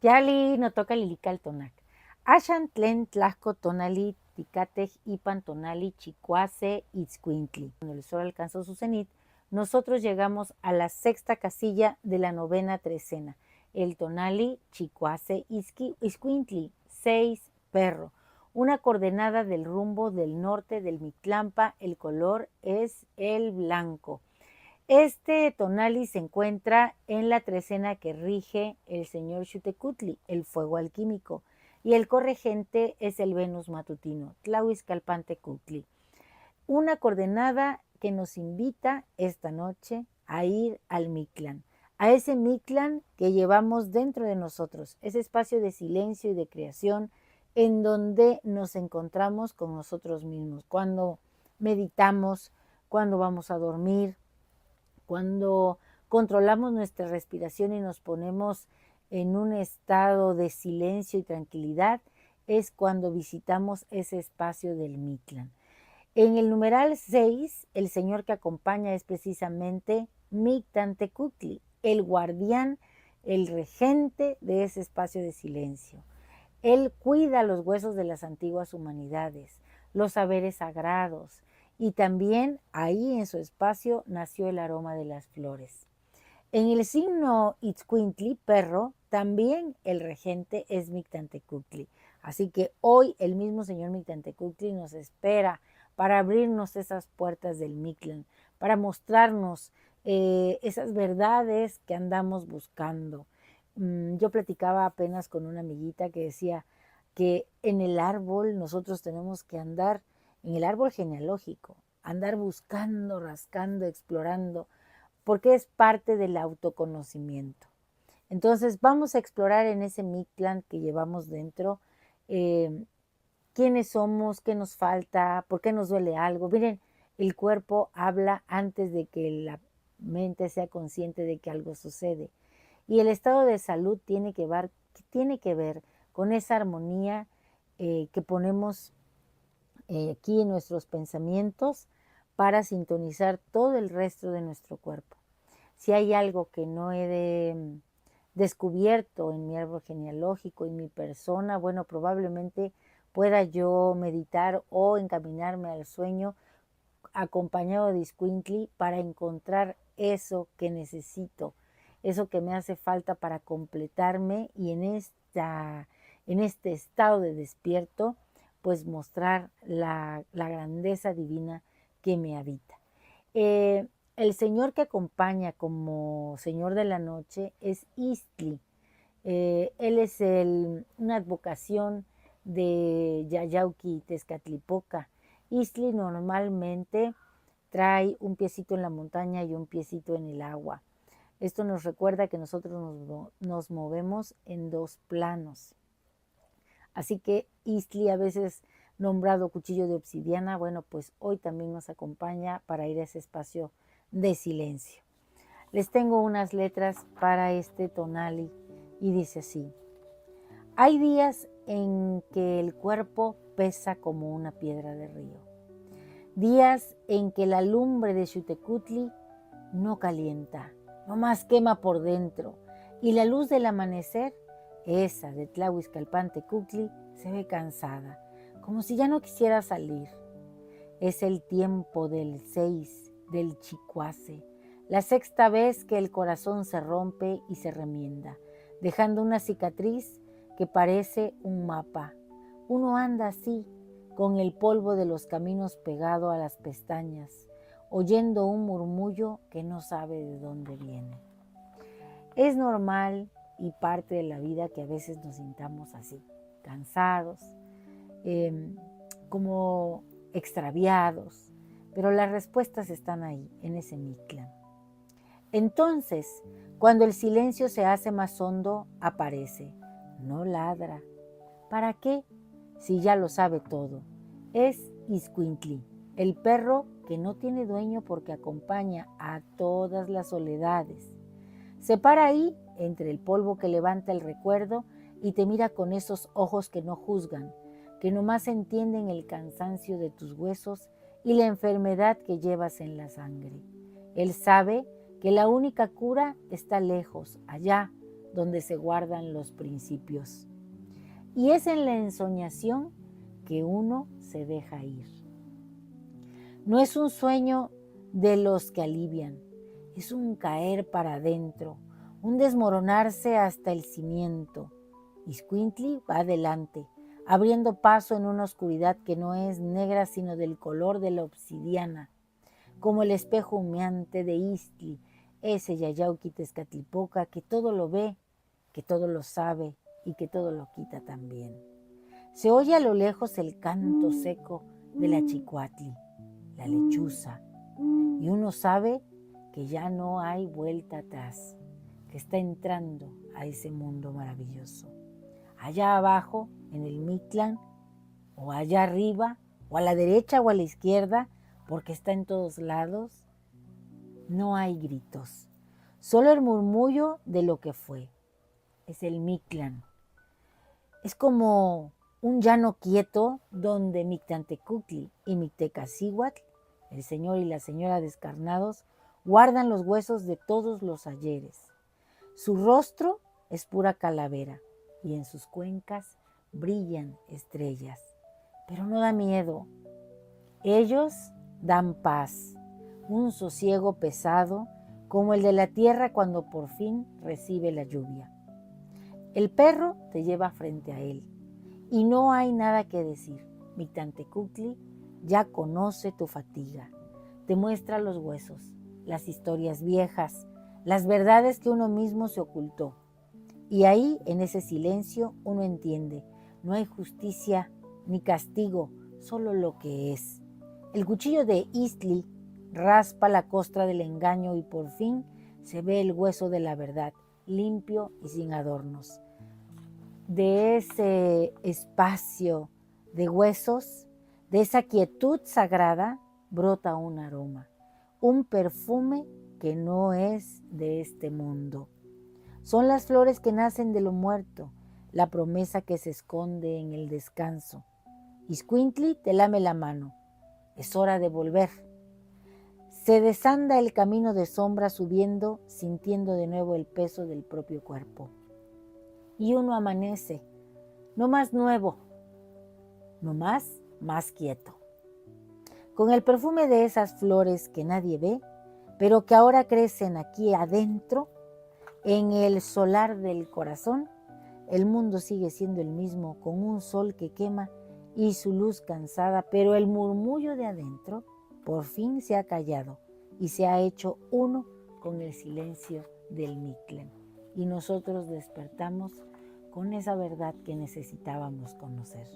Yali no toca lilical tonac. Ashan tlen tlasco tonali ticatej ipan tonali chicuase itzcuintli. Cuando el sol alcanzó su cenit, nosotros llegamos a la sexta casilla de la novena trecena. El tonali chicuase itzcuintli, 6 perro. Una coordenada del rumbo del norte del Mictlampa, el color es el blanco. Este tonali se encuentra en la trecena que rige el señor Xutecutli, el fuego alquímico, y el corregente es el Venus matutino, Tlahuizcalpantecutli. Una coordenada que nos invita esta noche a ir al Mictlán, a ese Mictlán que llevamos dentro de nosotros, ese espacio de silencio y de creación en donde nos encontramos con nosotros mismos, cuando meditamos, cuando vamos a dormir, cuando controlamos nuestra respiración y nos ponemos en un estado de silencio y tranquilidad, es cuando visitamos ese espacio del Mictlán. En el numeral 6, el señor que acompaña es precisamente Mictantecutli, el guardián, el regente de ese espacio de silencio. Él cuida los huesos de las antiguas humanidades, los saberes sagrados, y también ahí en su espacio nació el aroma de las flores. En el signo Itzcuintli, perro, también el regente es Mictantecutli. Así que hoy el mismo señor Mictantecutli nos espera para abrirnos esas puertas del Mictlán, para mostrarnos esas verdades que andamos buscando. Yo platicaba apenas con una amiguita que decía que en el árbol nosotros tenemos que andar, en el árbol genealógico, andar buscando, rascando, explorando, porque es parte del autoconocimiento. Entonces vamos a explorar en ese Mictlán que llevamos dentro, quiénes somos, qué nos falta, por qué nos duele algo. Miren, el cuerpo habla antes de que la mente sea consciente de que algo sucede. Y el estado de salud tiene que ver con esa armonía que ponemos aquí en nuestros pensamientos para sintonizar todo el resto de nuestro cuerpo. Si hay algo que no he descubierto en mi árbol genealógico, en mi persona, bueno, probablemente pueda yo meditar o encaminarme al sueño acompañado de Iscuintli para encontrar eso que necesito, eso que me hace falta para completarme y en este estado de despierto, pues mostrar la grandeza divina que me habita. El señor que acompaña como señor de la noche es Istli. Él es una advocación de Yayauqui Tezcatlipoca. Istli normalmente trae un piecito en la montaña y un piecito en el agua. Esto nos recuerda que nosotros nos movemos en dos planos. Así que Istli, a veces nombrado cuchillo de obsidiana, bueno, pues hoy también nos acompaña para ir a ese espacio de silencio. Les tengo unas letras para este tonali y dice así: hay días en que el cuerpo pesa como una piedra de río, días en que la lumbre de Xutecutli no calienta, nomás quema por dentro, y la luz del amanecer, esa de Tlahuizcalpantecutli, se ve cansada, como si ya no quisiera salir. Es el tiempo del 6, del chicuase, la sexta vez que el corazón se rompe y se remienda, dejando una cicatriz que parece un mapa. Uno anda así, con el polvo de los caminos pegado a las pestañas, oyendo un murmullo que no sabe de dónde viene. Es normal y parte de la vida que a veces nos sintamos así, cansados, como extraviados, pero las respuestas están ahí, en ese Mictlán. Entonces, cuando el silencio se hace más hondo, aparece, no ladra. ¿Para qué? Si ya lo sabe todo. Es Iscuintli, el perro que no tiene dueño porque acompaña a todas las soledades. Se para ahí, entre el polvo que levanta el recuerdo, y te mira con esos ojos que no juzgan, que nomás entienden el cansancio de tus huesos y la enfermedad que llevas en la sangre. Él sabe que la única cura está lejos, allá, donde se guardan los principios. Y es en la ensoñación que uno se deja ir. No es un sueño de los que alivian, es un caer para adentro, un desmoronarse hasta el cimiento. Iscuintli va adelante, abriendo paso en una oscuridad que no es negra sino del color de la obsidiana, como el espejo humeante de Istli, ese Yayauqui Tezcatlipoca que todo lo ve, que todo lo sabe y que todo lo quita también. Se oye a lo lejos el canto seco de la chicuatli, la lechuza, y uno sabe que ya no hay vuelta atrás, que está entrando a ese mundo maravilloso. Allá abajo, en el Mictlán, o allá arriba, o a la derecha o a la izquierda, porque está en todos lados, no hay gritos, solo el murmullo de lo que fue. Es el Mictlán. Es como un llano quieto donde Mictlantecuhtli y Mictecacihuatl, el señor y la señora descarnados, guardan los huesos de todos los ayeres. Su rostro es pura calavera y en sus cuencas brillan estrellas, pero no da miedo. Ellos dan paz, un sosiego pesado como el de la tierra cuando por fin recibe la lluvia. El perro te lleva frente a él y no hay nada que decir. Mictlantecuhtli ya conoce tu fatiga, te muestra los huesos, las historias viejas, las verdades que uno mismo se ocultó. Y ahí, en ese silencio, uno entiende, no hay justicia ni castigo, solo lo que es. El cuchillo de Istli raspa la costra del engaño y por fin se ve el hueso de la verdad, limpio y sin adornos. De ese espacio de huesos, de esa quietud sagrada, brota un aroma, un perfume que no es de este mundo. Son las flores que nacen de lo muerto, la promesa que se esconde en el descanso. Iscuintli te lame la mano, es hora de volver. Se desanda el camino de sombra subiendo, sintiendo de nuevo el peso del propio cuerpo. Y uno amanece, no más nuevo, no más quieto. Con el perfume de esas flores que nadie ve, pero que ahora crecen aquí adentro, en el solar del corazón, el mundo sigue siendo el mismo, con un sol que quema y su luz cansada, pero el murmullo de adentro por fin se ha callado y se ha hecho uno con el silencio del Mictlán. Y nosotros despertamos con esa verdad que necesitábamos conocer.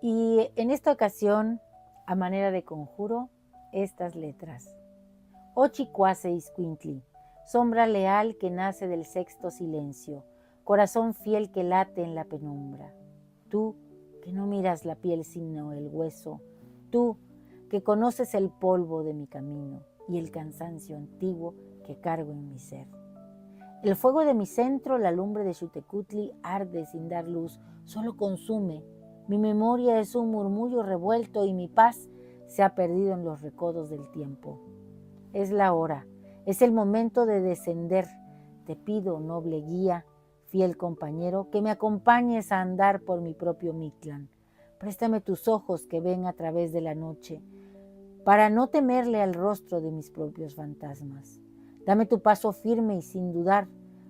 Y en esta ocasión, a manera de conjuro, estas letras. Ochicuase Iscuintli, sombra leal que nace del sexto silencio, corazón fiel que late en la penumbra. Tú, que no miras la piel sino el hueso, tú, que conoces el polvo de mi camino y el cansancio antiguo que cargo en mi ser. El fuego de mi centro, la lumbre de Xutecutli, arde sin dar luz, solo consume. Mi memoria es un murmullo revuelto y mi paz se ha perdido en los recodos del tiempo. Es la hora, es el momento de descender. Te pido, noble guía, fiel compañero, que me acompañes a andar por mi propio Mictlán. Préstame tus ojos que ven a través de la noche, para no temerle al rostro de mis propios fantasmas. Dame tu paso firme y sin dudar,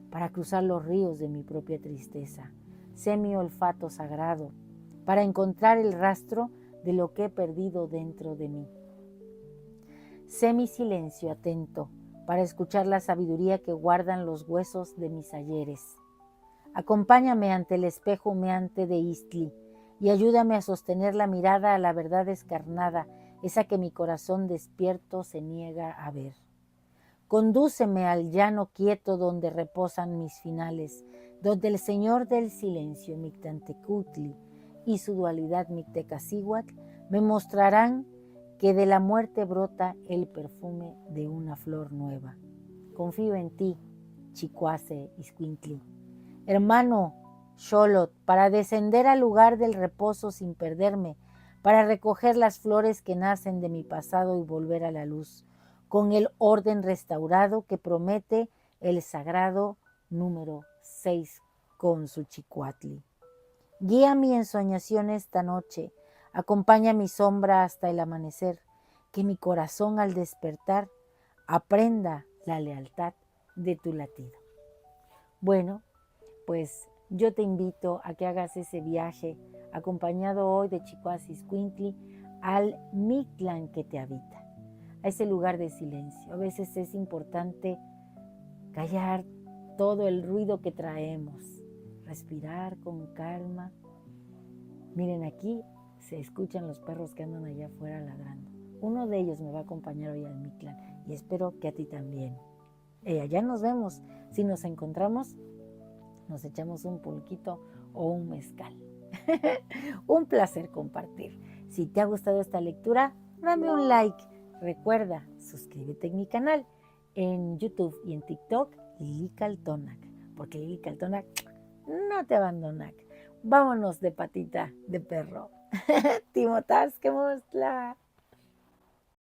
para cruzar los ríos de mi propia tristeza. Sé mi olfato sagrado, para encontrar el rastro de lo que he perdido dentro de mí. Sé mi silencio atento, para escuchar la sabiduría que guardan los huesos de mis ayeres. Acompáñame ante el espejo humeante de Istli y ayúdame a sostener la mirada a la verdad descarnada, esa que mi corazón despierto se niega a ver. Condúceme al llano quieto donde reposan mis finales, donde el Señor del silencio, Mictlantecuhtli, y su dualidad Mictecacihuatl me mostrarán que de la muerte brota el perfume de una flor nueva. Confío en ti, Chicuase Iscuintli. Hermano Xolotl, para descender al lugar del reposo sin perderme, para recoger las flores que nacen de mi pasado y volver a la luz, con el orden restaurado que promete el sagrado número 6 con su chicuatli. Guía mi ensoñación esta noche, acompaña mi sombra hasta el amanecer, que mi corazón al despertar aprenda la lealtad de tu latido. Bueno, pues yo te invito a que hagas ese viaje acompañado hoy de Chicoaciscuintli al Mictlán que te habita, a ese lugar de silencio. A veces es importante callar todo el ruido que traemos, respirar con calma. Miren, aquí se escuchan los perros que andan allá afuera ladrando. Uno de ellos me va a acompañar hoy al Mictlán y espero que a ti también. Allá nos vemos. Si nos encontramos, nos echamos un pulquito o un mezcal. Un placer compartir. Si te ha gustado esta lectura, dame un like. Recuerda, suscríbete en mi canal en YouTube y en TikTok, Lili Caltonac, porque Lili Caltonac no te abandona. Vámonos de patita de perro. Timotás, que mostla.